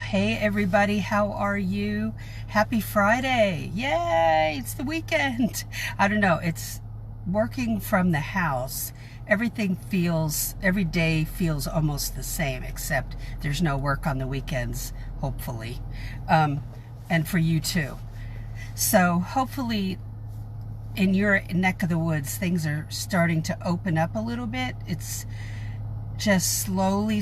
Hey everybody, how are you? Happy Friday. Yay, it's the weekend. I don't know, it's working from the house. Every day feels almost the same, except there's no work on the weekends, hopefully. And for you too. So hopefully in your neck of the woods, things are starting to open up a little bit. It's just slowly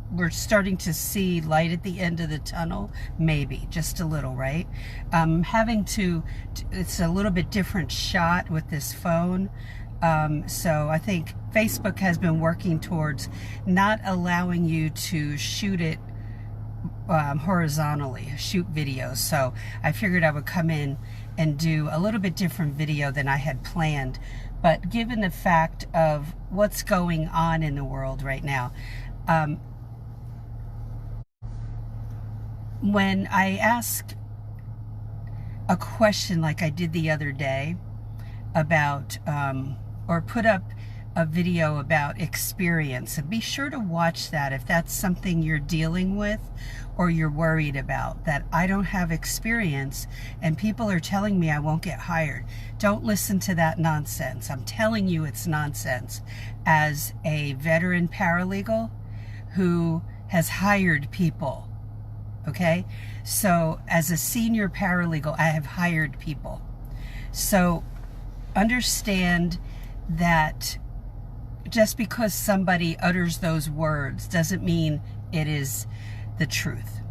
we're starting to see light at the end of the tunnel, maybe just a little, right? It's a little bit different shot with this phone. So I think Facebook has been working towards not allowing you to shoot it horizontally, shoot videos. So I figured I would come in and do a little bit different video than I had planned. But given the fact of what's going on in the world right now, when I ask a question like I did the other day about, or put up a video about experience, and be sure to watch that if that's something you're dealing with or you're worried about, that I don't have experience and people are telling me I won't get hired. Don't listen to that nonsense. I'm telling you it's nonsense. As a veteran paralegal who has hired people, okay? So as a senior paralegal, I have hired people. So understand that just because somebody utters those words doesn't mean it is the truth,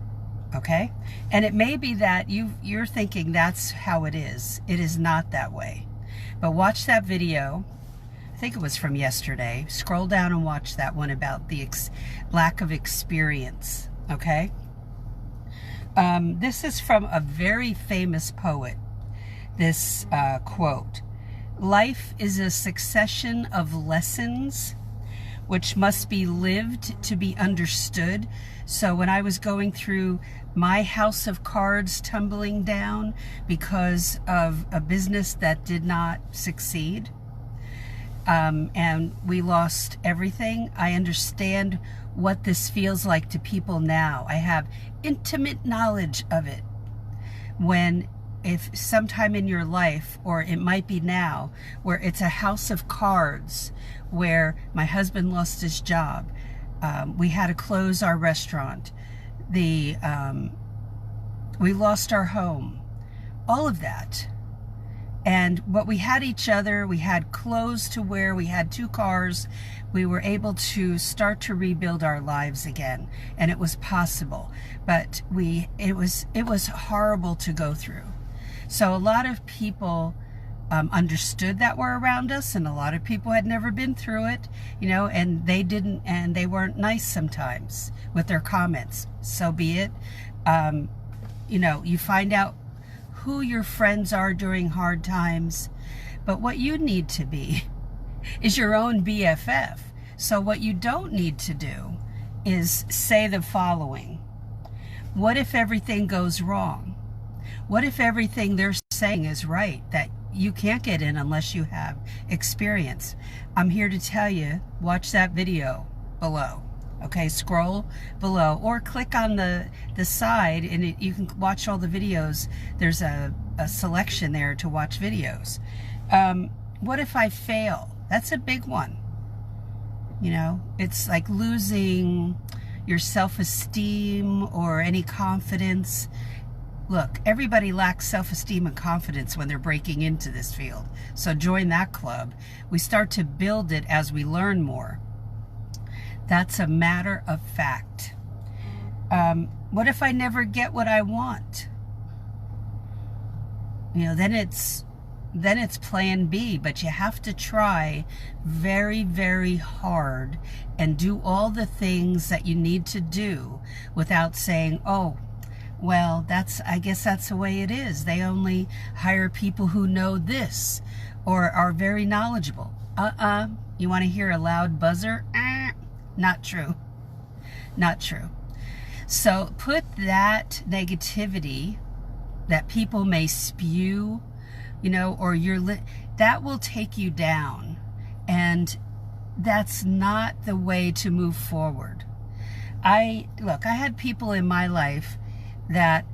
okay? And it may be that you're thinking that's how it is. It is not that way. But watch that video. I think it was from yesterday. Scroll down and watch that one about the lack of experience, okay? This is from a very famous poet, this quote: "Life is a succession of lessons which must be lived to be understood." So when I was going through my house of cards tumbling down because of a business that did not succeed, and we lost everything, I understand what this feels like to people now. I have intimate knowledge of it. If sometime in your life, or it might be now, where it's a house of cards, where my husband lost his job, we had to close our restaurant, we lost our home, all of that. But we had each other, we had clothes to wear, we had 2 cars, we were able to start to rebuild our lives again, and it was possible. But it was horrible to go through. So a lot of people understood that were around us, and a lot of people had never been through it, and they weren't nice sometimes with their comments. So be it. You find out who your friends are during hard times, but what you need to be is your own BFF. So what you don't need to do is say the following: what if everything goes wrong? What if everything they're saying is right, that you can't get in unless you have experience? I'm here to tell you, watch that video below. Okay, scroll below or click on the side, and you can watch all the videos. There's a selection there to watch videos. What if I fail? That's a big one. It's like losing your self-esteem or any confidence. Look, everybody lacks self-esteem and confidence when they're breaking into this field. So join that club. We start to build it as we learn more. That's a matter of fact. What if I never get what I want? Then it's plan B, but you have to try very, very hard and do all the things that you need to do without saying, oh, well, I guess that's the way it is. They only hire people who know this or are very knowledgeable. You want to hear a loud buzzer? Not true. Not true. So put that negativity that people may spew, or that will take you down. And that's not the way to move forward. Look, I had people in my life that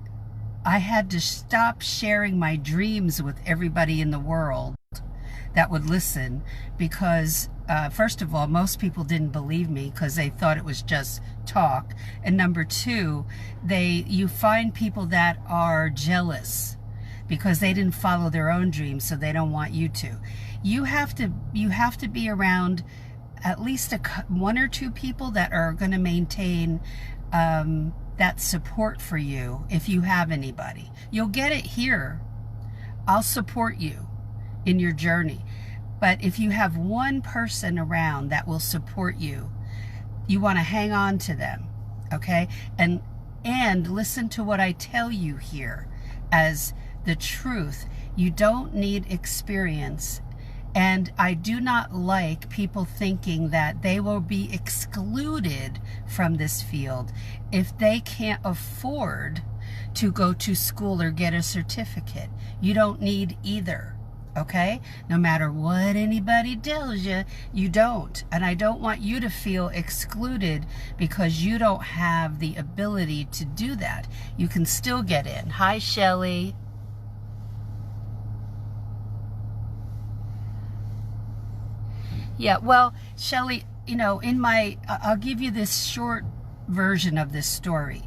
I had to stop sharing my dreams with everybody in the world that would listen because, first of all, most people didn't believe me because they thought it was just talk. And number two, you find people that are jealous because they didn't follow their own dreams, so they don't want you to. You have to be around at least one or two people that are going to maintain that support for you. If you have anybody, you'll get it here. I'll support you in your journey. But if you have one person around that will support you, you want to hang on to them, okay? And listen to what I tell you here as the truth. You don't need experience. And I do not like people thinking that they will be excluded from this field if they can't afford to go to school or get a certificate. You don't need either, okay? No matter what anybody tells you, you don't. And I don't want you to feel excluded because you don't have the ability to do that. You can still get in. Hi, Shelley. Yeah, well, Shelley, I'll give you this short version of this story.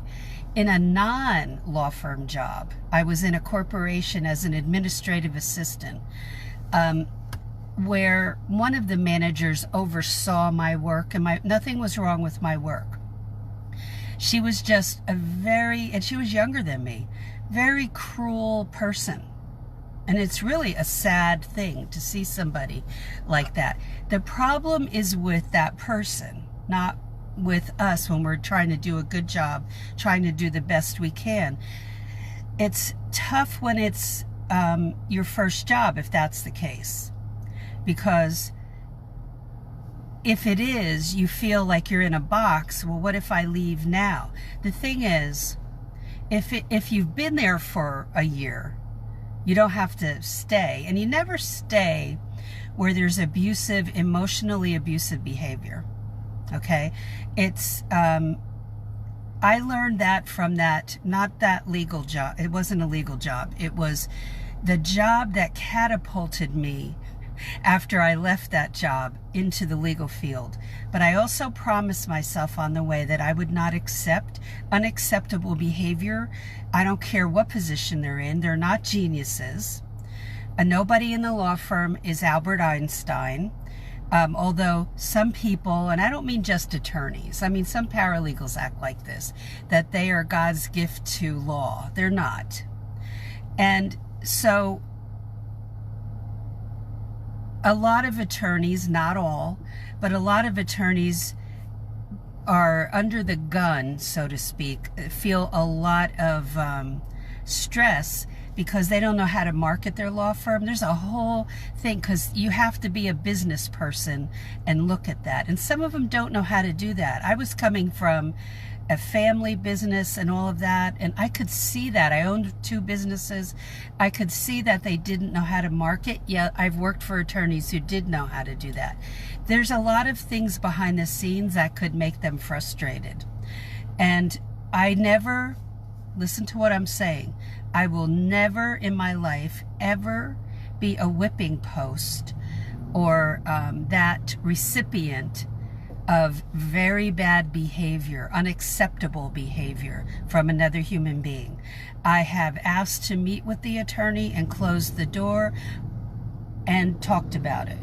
In a non-law firm job, I was in a corporation as an administrative assistant, where one of the managers oversaw my work, and nothing was wrong with my work. She was just and she was younger than me, very cruel person. And it's really a sad thing to see somebody like that. The problem is with that person, not with us when we're trying to do a good job, trying to do the best we can. It's tough when it's your first job, if that's the case. Because if it is, you feel like you're in a box. Well, what if I leave now? The thing is, if you've been there for a year, you don't have to stay. And you never stay where there's emotionally abusive behavior. Okay? It's, I learned that from not that legal job. It wasn't a legal job. It was the job that catapulted me after I left that job into the legal field. But I also promised myself on the way that I would not accept unacceptable behavior. I don't care what position they're in. They're not geniuses. Nobody in the law firm is Albert Einstein. Although some people, and I don't mean just attorneys, I mean some paralegals act like this, that they are God's gift to law. They're not. And so a lot of attorneys, not all, but a lot of attorneys are under the gun, so to speak, feel a lot of stress because they don't know how to market their law firm. There's a whole thing, because you have to be a business person and look at that. And some of them don't know how to do that. I was coming from a family business and all of that, and I could see that. I owned 2 businesses. I could see that they didn't know how to market. Yeah, I've worked for attorneys who did know how to do that. There's a lot of things behind the scenes that could make them frustrated. And listen to what I'm saying, I will never in my life ever be a whipping post or that recipient of very bad behavior, unacceptable behavior from another human being. I have asked to meet with the attorney and closed the door and talked about it.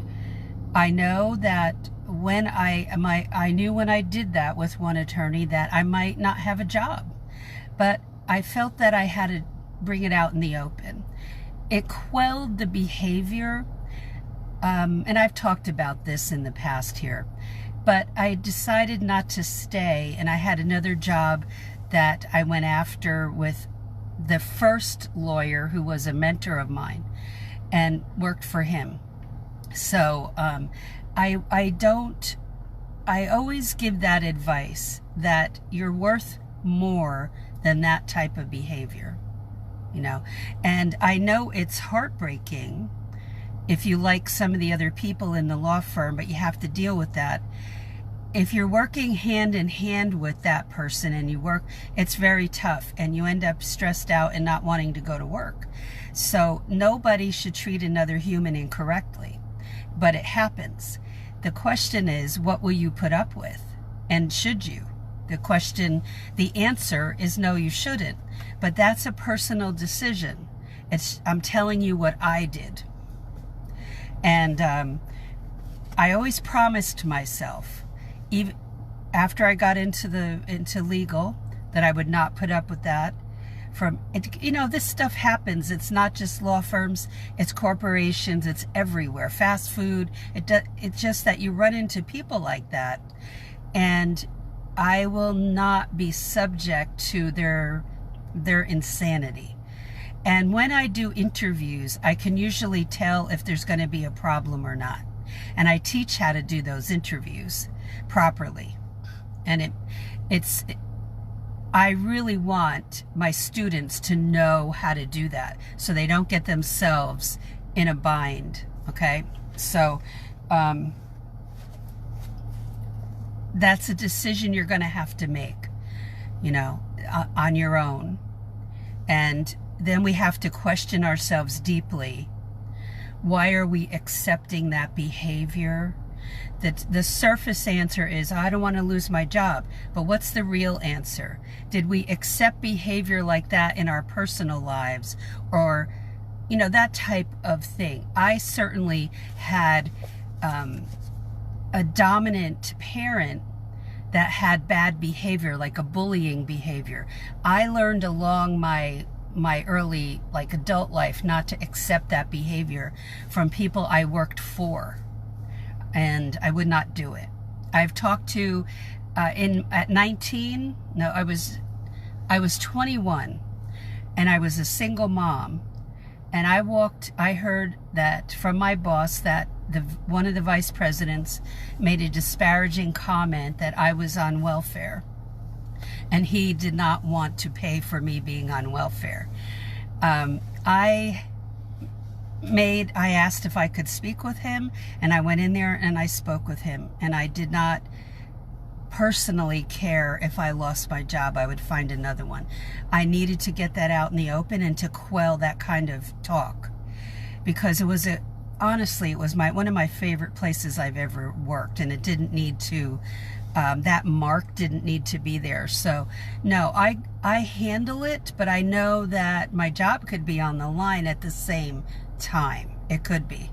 I know that when I knew when I did that with one attorney that I might not have a job, but I felt that I had to bring it out in the open. It quelled the behavior, and I've talked about this in the past here. But I decided not to stay, and I had another job that I went after with the first lawyer who was a mentor of mine and worked for him. So I always give that advice that you're worth more than that type of behavior, And I know it's heartbreaking if you like some of the other people in the law firm, but you have to deal with that. if you're working hand in hand with that person and you work, it's very tough and you end up stressed out and not wanting to go to work. So nobody should treat another human incorrectly, but it happens. The question is, what will you put up with? And should you? The answer is no, you shouldn't. But that's a personal decision. I'm telling you what I did. And I always promised myself, even after I got into legal, that I would not put up with that. This stuff happens. It's not just law firms, it's corporations, it's everywhere. Fast food, it's just that you run into people like that. And I will not be subject to their insanity. And when I do interviews, I can usually tell if there's going to be a problem or not. And I teach how to do those interviews properly. And I really want my students to know how to do that so they don't get themselves in a bind, okay? So that's a decision you're going to have to make, on your own. And then we have to question ourselves deeply. Why are we accepting that behavior? The surface answer is, I don't want to lose my job. But what's the real answer? Did we accept behavior like that in our personal lives? Or, that type of thing. I certainly had a dominant parent that had bad behavior, like a bullying behavior. I learned along my early adult life not to accept that behavior from people I worked for, and I would not do it. I've talked to at 19, no, I was 21, and I was a single mom, and I heard that from my boss that one of the vice presidents made a disparaging comment that I was on welfare. And he did not want to pay for me being on welfare. I asked if I could speak with him, and I went in there and I spoke with him. And I did not personally care if I lost my job, I would find another one. I needed to get that out in the open and to quell that kind of talk, because honestly, it was one of my favorite places I've ever worked, and it didn't need to. That mark didn't need to be there. So no, I handle it, but I know that my job could be on the line at the same time. It could be.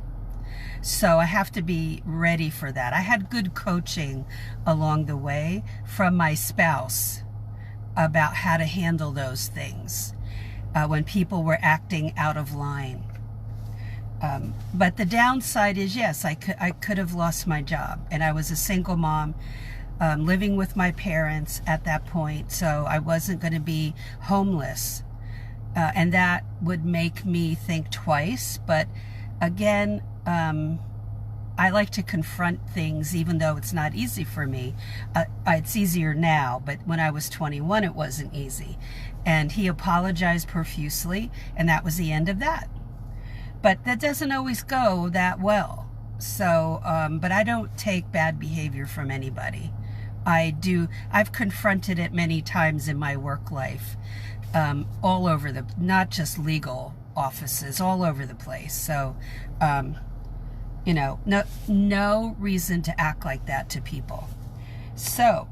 So I have to be ready for that. I had good coaching along the way from my spouse about how to handle those things when people were acting out of line. But the downside is, yes, I could have lost my job, and I was a single mom. Living with my parents at that point, so I wasn't going to be homeless. And that would make me think twice. But again, I like to confront things, even though it's not easy for me. It's easier now, but when I was 21, it wasn't easy. And he apologized profusely, and that was the end of that. But that doesn't always go that well. So, but I don't take bad behavior from anybody. I've confronted it many times in my work life, all over not just legal offices, all over the place. So, no reason to act like that to people. So,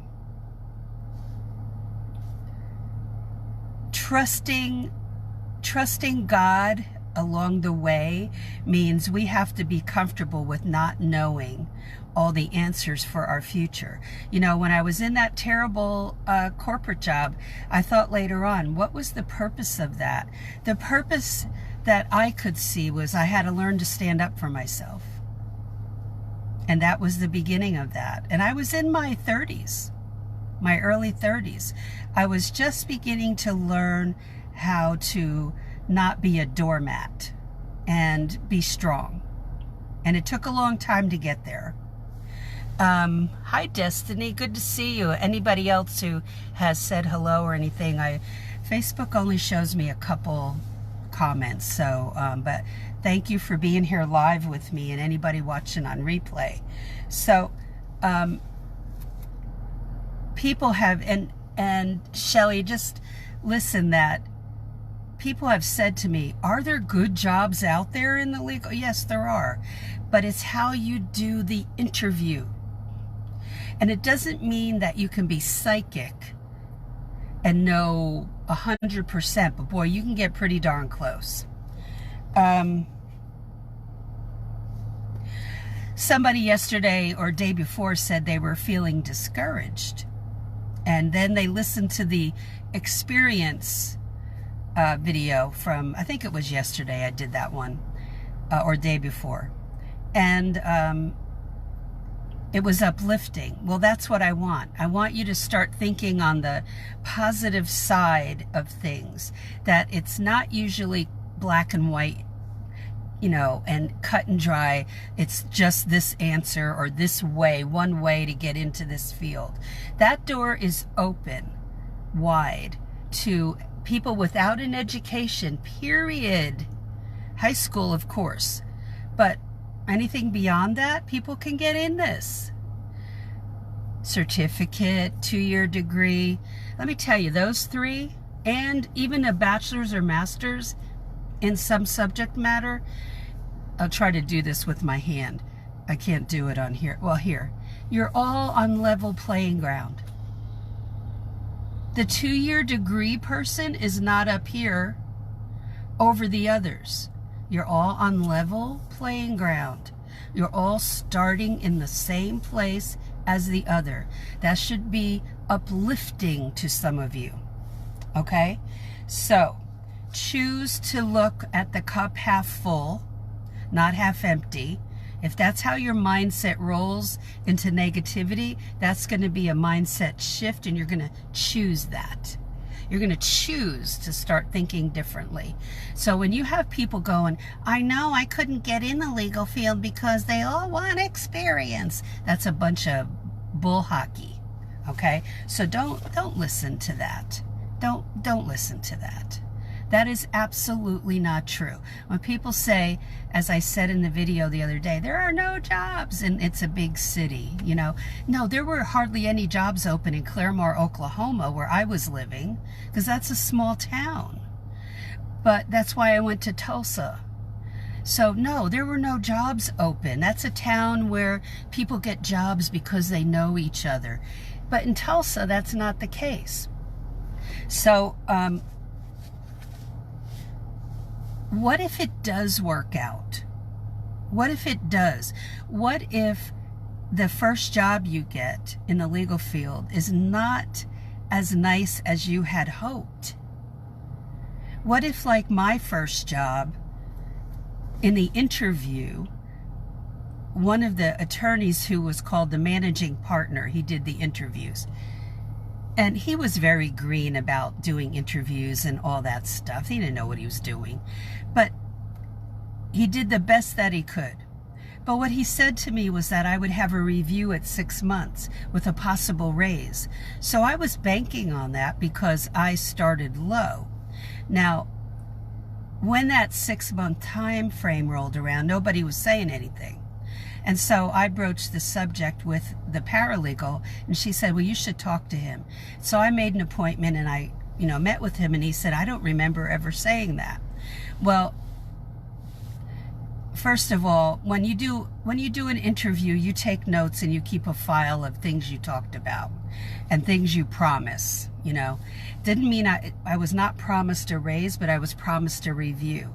trusting God along the way means we have to be comfortable with not knowing all the answers for our future. When I was in that terrible corporate job, I thought later on, what was the purpose of that? The purpose that I could see was I had to learn to stand up for myself. And that was the beginning of that. And I was in my 30s, my early 30s. I was just beginning to learn how to not be a doormat and be strong. And it took a long time to get there. Hi, Destiny. Good to see you. Anybody else who has said hello or anything? Facebook only shows me a couple comments. So, but thank you for being here live with me, and anybody watching on replay. So, people have, and Shelley, just listen, that people have said to me, are there good jobs out there in the legal? Yes, there are. But it's how you do the interview. And it doesn't mean that you can be psychic and know 100%, but boy, you can get pretty darn close. Somebody yesterday or day before said they were feeling discouraged. And then they listened to the experience video from, I think it was yesterday I did that one, or day before. And it was uplifting. Well, that's what I want. I want you to start thinking on the positive side of things, that it's not usually black and white, you know, and cut and dry. It's just this answer or this way, one way to get into this field. That door is open wide to people without an education, period. High school, of course. But anything beyond that, people can get in this. Certificate, 2-year degree. Let me tell you, those three, and even a bachelor's or master's in some subject matter. I'll try to do this with my hand. I can't do it on here. Well, here. You're all on level playing ground. The 2-year degree person is not up here over the others. You're all on level playing ground. You're all starting in the same place as the other. That should be uplifting to some of you. Okay? So, choose to look at the cup half full, not half empty. If that's how your mindset rolls into negativity, that's going to be a mindset shift, and you're going to choose that. You're going to choose to start thinking differently. So when you have people going, I know I couldn't get in the legal field because they all want experience, that's a bunch of bull hockey. Okay? So don't listen to that. Don't listen to that. That is absolutely not true. When people say, as I said in the video the other day, there are no jobs and it's a big city, you know. No, there were hardly any jobs open in Claremore, Oklahoma, where I was living, because that's a small town. But that's why I went to Tulsa. So no, there were no jobs open. That's a town where people get jobs because they know each other. But in Tulsa, that's not the case. So, what if it does work out? What if it does? What if the first job you get in the legal field is not as nice as you had hoped? What if, like my first job, in the interview, one of the attorneys who was called the managing partner, he did the interviews. And he was very green about doing interviews and all that stuff. He didn't know what he was doing. But he did the best that he could. But what he said to me was that I would have a review at 6 months with a possible raise. So I was banking on that because I started low. Now, when that 6-month time frame rolled around, nobody was saying anything. And so I broached the subject with the paralegal, and she said, well, you should talk to him. So I made an appointment, and I, met with him, and he said, I don't remember ever saying that. Well, first of all, when you do an interview, you take notes and you keep a file of things you talked about and things you promise, Didn't mean I was not promised a raise, but I was promised a review.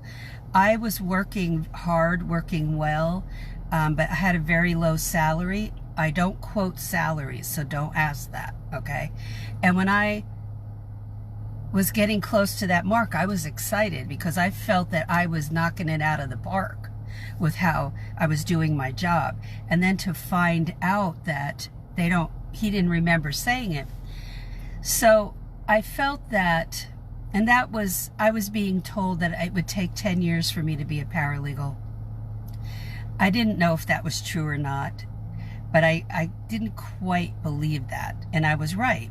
I was working hard, working well, but I had a very low salary. I don't quote salaries, so don't ask that, okay? And when I was getting close to that mark, I was excited because I felt that I was knocking it out of the park with how I was doing my job. And then to find out that he didn't remember saying it. So I felt that, and I was being told that it would take 10 years for me to be a paralegal. I didn't know if that was true or not, but I didn't quite believe that, and I was right.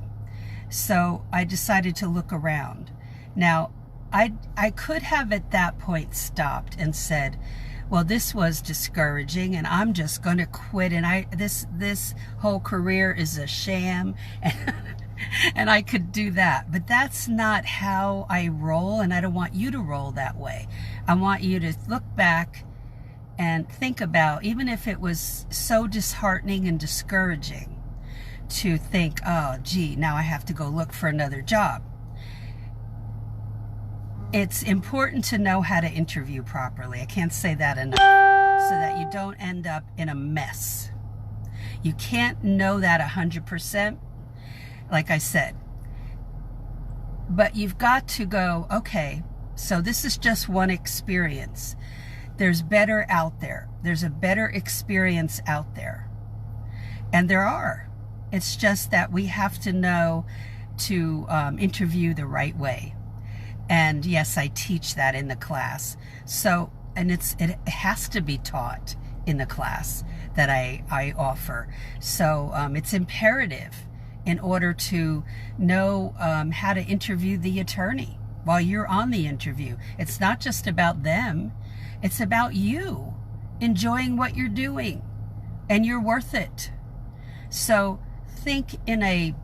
So I decided to look around. Now, I could have at that point stopped and said, well, this was discouraging and I'm just going to quit, and this whole career is a sham. And I could do that. But that's not how I roll, and I don't want you to roll that way. I want you to look back and think about, even if it was so disheartening and discouraging, to think, oh, gee, now I have to go look for another job. It's important to know how to interview properly. I can't say that enough, so that you don't end up in a mess. You can't know that 100%, like I said. But you've got to go, okay, so this is just one experience. There's better out there. There's a better experience out there. And there are. It's just that we have to know to interview the right way. And yes, I teach that in the class. So, and it has to be taught in the class that I offer. So it's imperative in order to know how to interview the attorney while you're on the interview. It's not just about them. It's about you enjoying what you're doing, and you're worth it. So think in a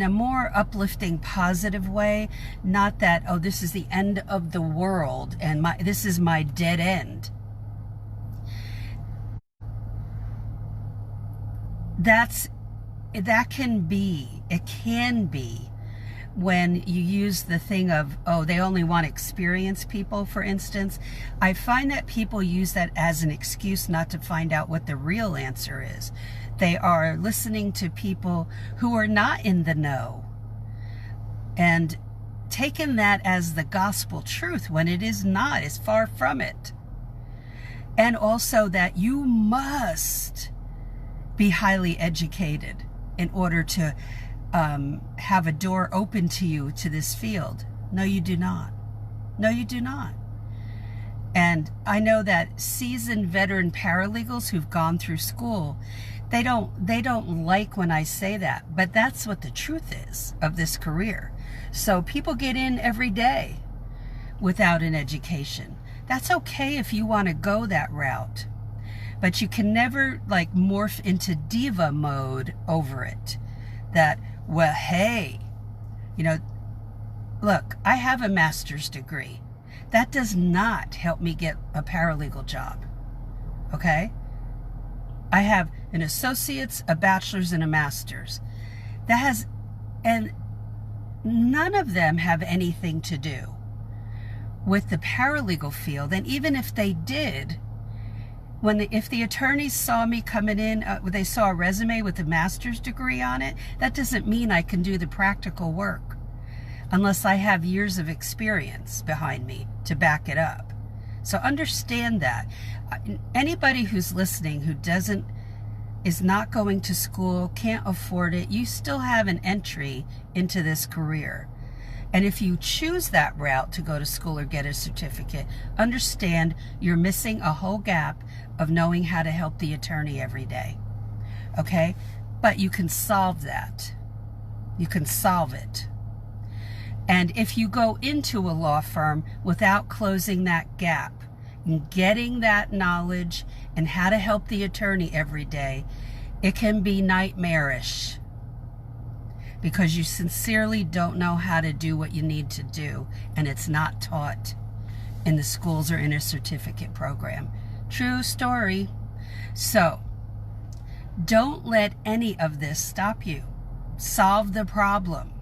more uplifting, positive way, not that, oh, this is the end of the world and this is my dead end. It can be when you use the thing of, oh, they only want experienced people, for instance. I find that people use that as an excuse not to find out what the real answer is. They are listening to people who are not in the know and taking that as the gospel truth when it is not. It's far from it. And also that you must be highly educated in order to have a door open to you to this field. No, you do not. No, you do not. And I know that seasoned veteran paralegals who've gone through school, they don't like when I say that, but that's what the truth is of this career. So people get in every day without an education. That's okay if you want to go that route, but you can never like morph into diva mode over it. That, well, hey, you know, look, I have a master's degree. That does not help me get a paralegal job, okay? I have an associate's, a bachelor's, and a master's. And none of them have anything to do with the paralegal field. And even if they did, if the attorneys saw me coming in, they saw a resume with a master's degree on it, that doesn't mean I can do the practical work unless I have years of experience behind me to back it up. So understand that. Anybody who's listening who is not going to school, can't afford it, you still have an entry into this career. And if you choose that route to go to school or get a certificate, understand you're missing a whole gap of knowing how to help the attorney every day. Okay? But you can solve that. You can solve it. And if you go into a law firm without closing that gap and getting that knowledge and how to help the attorney every day, it can be nightmarish because you sincerely don't know how to do what you need to do, and it's not taught in the schools or in a certificate program. True story. So don't let any of this stop you. Solve the problem.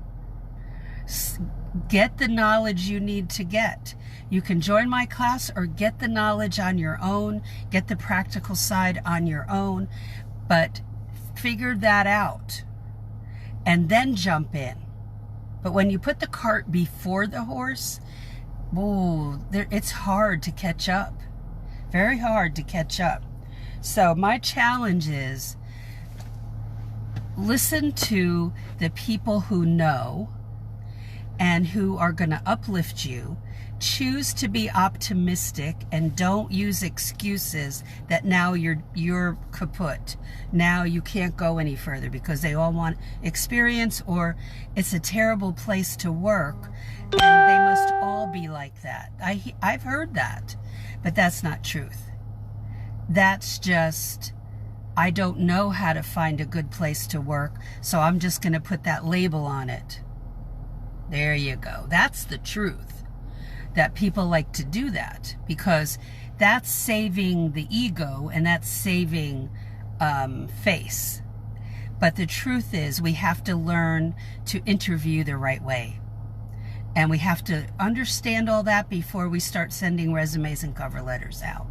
Get the knowledge you need to get. You can join my class or get the knowledge on your own, get the practical side on your own, but figure that out and then jump in. But when you put the cart before the horse, it's hard to catch up. Very hard to catch up. So my challenge is listen to the people who know and who are going to uplift you. Choose to be optimistic and don't use excuses that now you're kaput. Now you can't go any further because they all want experience, or it's a terrible place to work and they must all be like that. I've heard that, but that's not truth. That's just, I don't know how to find a good place to work, so I'm just going to put that label on it. There you go. That's the truth. That people like to do that because that's saving the ego and that's saving face. But the truth is we have to learn to interview the right way. And we have to understand all that before we start sending resumes and cover letters out.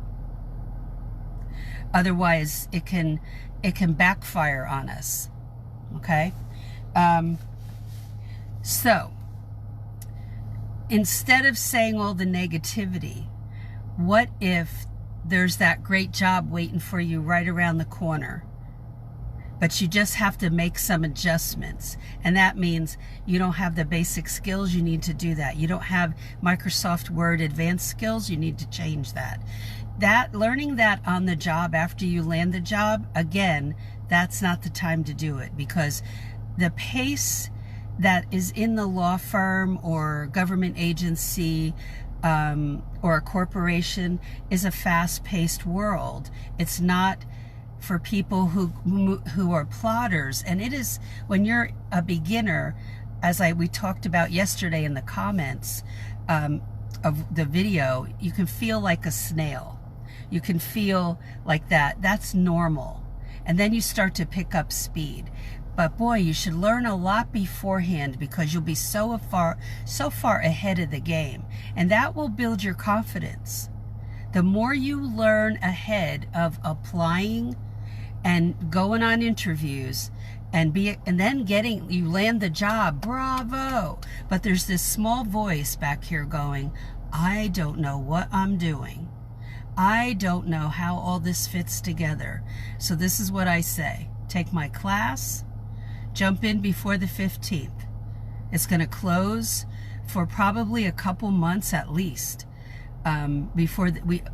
Otherwise, it can backfire on us. Okay? So, instead of saying all the negativity, what if there's that great job waiting for you right around the corner? But you just have to make some adjustments. And that means you don't have the basic skills, you need to do that. You don't have Microsoft Word advanced skills, you need to change that. Learning that on the job after you land the job, again, that's not the time to do it because the pace that is in the law firm or government agency or a corporation is a fast-paced world. It's not for people who are plodders, and it is when you're a beginner, as we talked about yesterday in the comments of the video. You can feel like a snail. You can feel like that. That's normal, and then you start to pick up speed. But boy, you should learn a lot beforehand because you'll be so far ahead of the game, and that will build your confidence. The more you learn ahead of applying and going on interviews and then you land the job, bravo. But there's this small voice back here going, I don't know what I'm doing. I don't know how all this fits together. So this is what I say. Take my class, jump in before the 15th. It's going to close for probably a couple months at least. Before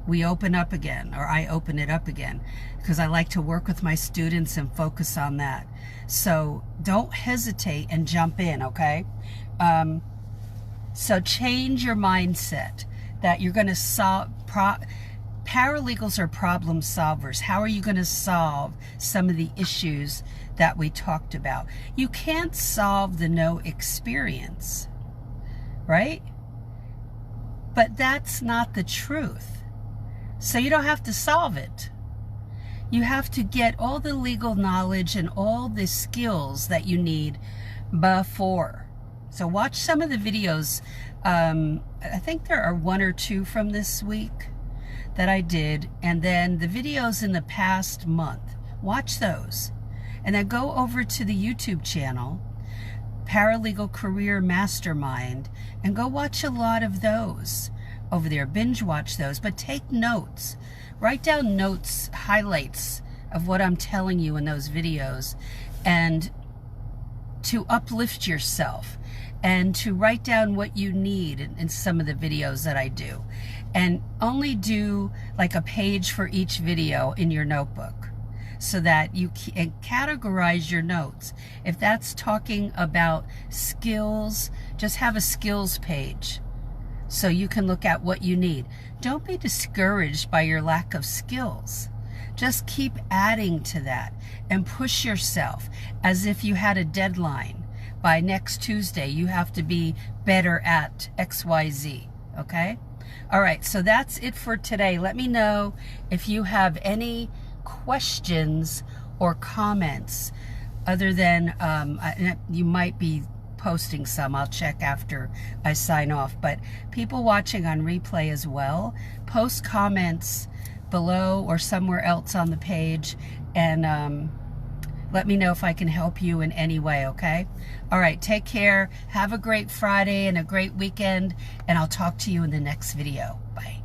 we open up again, or I open it up again, because I like to work with my students and focus on that. So don't hesitate and jump in, okay? So change your mindset that you're going to solve. Paralegals are problem solvers. How are you going to solve some of the issues that we talked about? You can't solve the no experience, right? But that's not the truth. So you don't have to solve it. You have to get all the legal knowledge and all the skills that you need before. So watch some of the videos. I think there are 1 or 2 from this week that I did. And then the videos in the past month. Watch those. And then go over to the YouTube channel, Paralegal Career Mastermind, and go watch a lot of those over there. Binge watch those, but take notes. Write down notes, highlights of what I'm telling you in those videos, and to uplift yourself, and to write down what you need in some of the videos that I do. And only do like a page for each video in your notebook, so that you can categorize your notes. If that's talking about skills, just have a skills page so you can look at what you need. Don't be discouraged by your lack of skills. Just keep adding to that and push yourself as if you had a deadline. By next Tuesday, you have to be better at XYZ, okay? All right, so that's it for today. Let me know if you have any questions or comments other than you might be posting some. I'll check after I sign off. But people watching on replay as well, post comments below or somewhere else on the page, and let me know if I can help you in any way, okay? All right, take care. Have a great Friday and a great weekend, and I'll talk to you in the next video. Bye.